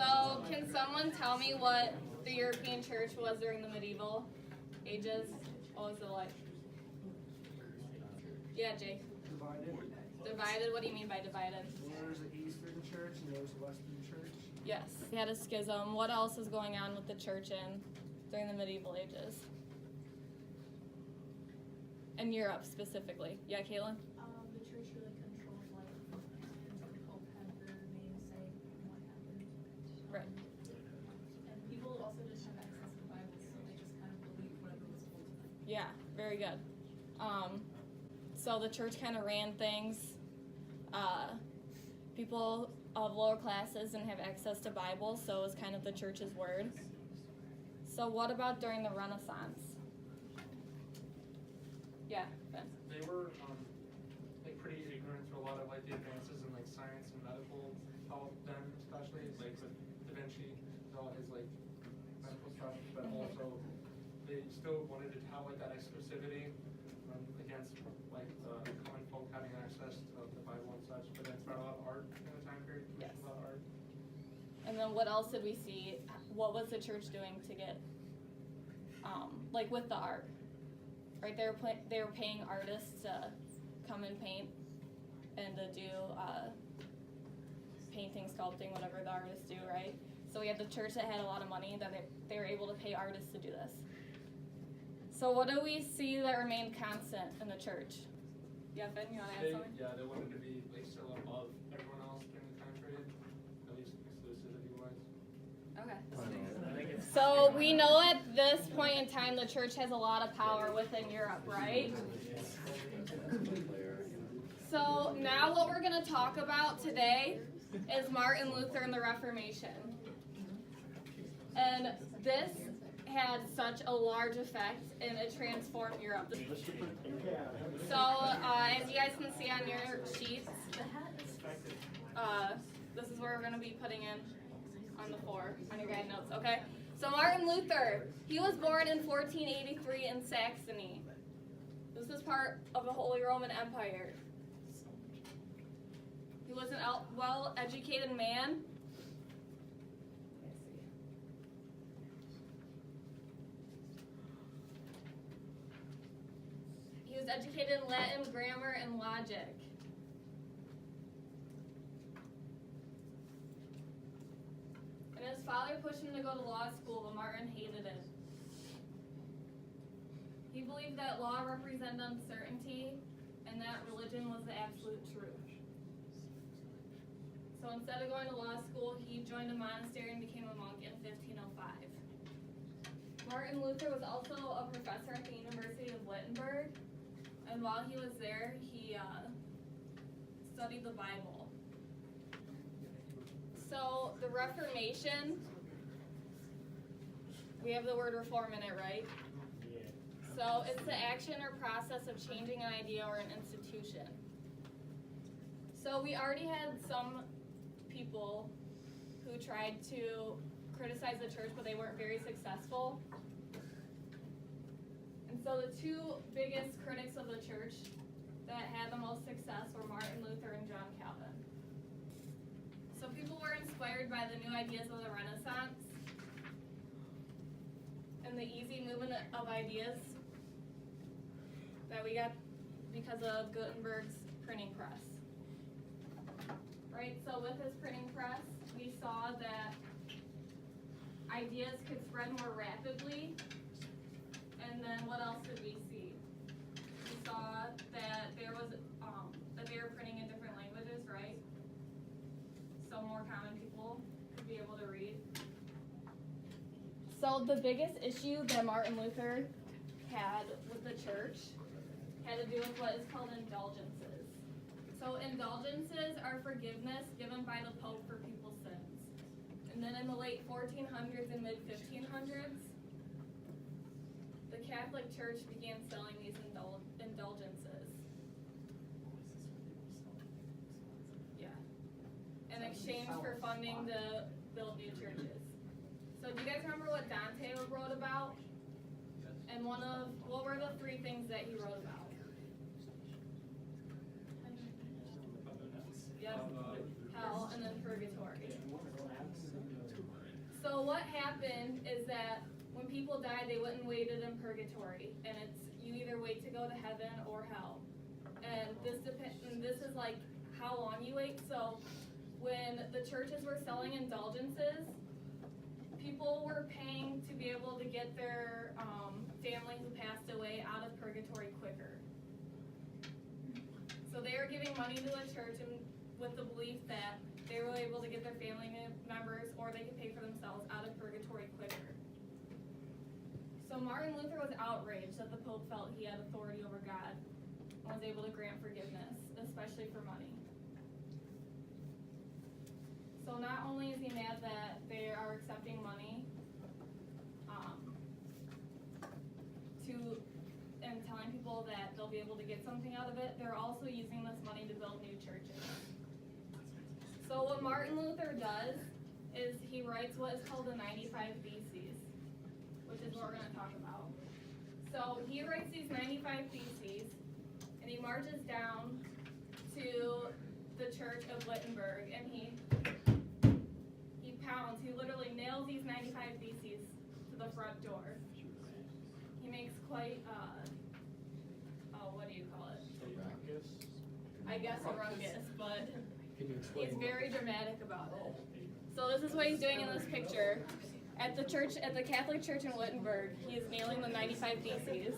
So, can someone tell me what the European church was during the medieval ages? What was it like? Yeah, Jake. Divided. Divided? What do you mean by divided? Well, there's the Eastern Church and there's the Western Church. Yes. We had a schism. What else is going on with the church during the medieval ages? In Europe specifically. Yeah, Caitlin? The church really controlled like the Pope had their name say what happened. Right. And people also just have access to the Bible, so they just kind of believe whatever was told to them. Yeah, very good. So the church kind of ran things. People of lower classes didn't have access to Bibles, so it was kind of the church's word. So what about during the Renaissance? Yeah, Ben. They were like pretty ignorant to a lot of like the advances in like science and medical help then, especially like with Da Vinci and all his like medical stuff, but also they still wanted to have like that exclusivity against like the common folk having access to the Bible and such, but then it's about a lot of art in the time period. Yes. A lot of art. And then what else did we see? What was the church doing to get, like with the art? Right, they were paying artists to come and paint and to do painting, sculpting, whatever the artists do, right? So we had the church that had a lot of money that they were able to pay artists to do this. So what do we see that remained constant in the church? Yeah, Ben, you want to add something? Yeah, they wanted to be like still above everyone else during the time period, at least exclusivity-wise. Okay. So we know at this point in time the church has a lot of power within Europe, right? So now what we're going to talk about today is Martin Luther and the Reformation. And this had such a large effect and it transformed Europe. So as you guys can see on your sheets, this is where we're going to be putting in on the floor, on your guide notes, okay? So Martin Luther, he was born in 1483 in Saxony. This was part of the Holy Roman Empire. He was a well-educated man. He was educated in Latin, grammar, and logic. And his father pushed him to go to law school, but Martin hated it. He believed that law represented uncertainty and that religion was the absolute truth. So instead of going to law school, he joined a monastery and became a monk in 1505. Martin Luther was also a professor at the University of Wittenberg, and while he was there, he studied the Bible. So the Reformation, we have the word reform in it, right? So it's the action or process of changing an idea or an institution. So we already had some people who tried to criticize the church, but they weren't very successful. And so the two biggest critics of the church that had the most success were Martin Luther and John Calvin. So people were inspired by the new ideas of the Renaissance and the easy movement of ideas that we got because of Gutenberg's printing press. Right, so with his printing press, we saw that ideas could spread more rapidly. And then what else did we see? We saw that there was that they were printing in different languages, right? So more common people could be able to read. So the biggest issue that Martin Luther had with the church had to do with what is called indulgences. So indulgences are forgiveness given by the Pope for people's sins. And then in the late 1400s and mid-1500s, the Catholic Church began selling these indulgences. Yeah. In exchange for funding to build new churches. So do you guys remember what Dante wrote about? And what were the three things that he wrote about? Yep. Hell and then purgatory. So what happened is that when people died, they went and waited in purgatory, and it's you either wait to go to heaven or hell, and this is like how long you wait. So when the churches were selling indulgences, people were paying to be able to get their family who passed away out of purgatory quicker. So they were giving money to the church and with the belief that they were able to get their family members or they could pay for themselves out of purgatory quicker. So Martin Luther was outraged that the Pope felt he had authority over God and was able to grant forgiveness, especially for money. So not only is he mad that they are accepting money and telling people that they'll be able to get something out of it, they're also using this money to build new churches. So what Martin Luther does is he writes what is called the 95 Theses, which is what we're going to talk about. So he writes these 95 Theses, and he marches down to the church of Wittenberg, and he pounds, he literally nails these 95 Theses to the front door. He makes quite, what do you call it? I guess a ruckus, but he's very dramatic about it. So this is what he's doing in this picture. At the Catholic Church in Wittenberg, he is nailing the 95 Theses.